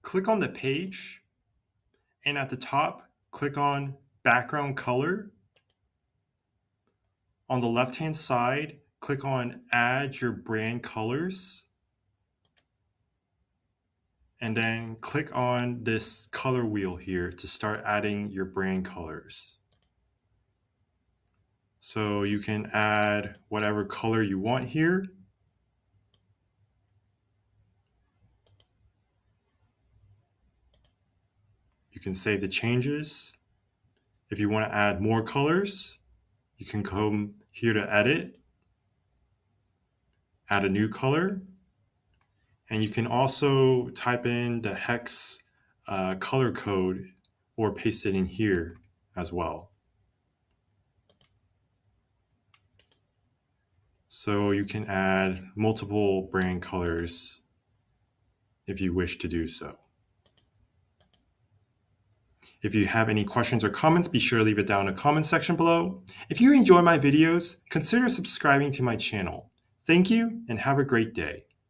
click on the page, and at the top, click on background color. On the left-hand side, click on add your brand colors. And then click on this color wheel here to start adding your brand colors. So you can add whatever color you want here. You can save the changes. If you want to add more colors, you can come here to edit, add a new color, and you can also type in the hex color code or paste it in here as well. So you can add multiple brand colors if you wish to do so. If you have any questions or comments, be sure to leave it down in the comment section below. If you enjoy my videos, consider subscribing to my channel. Thank you and have a great day.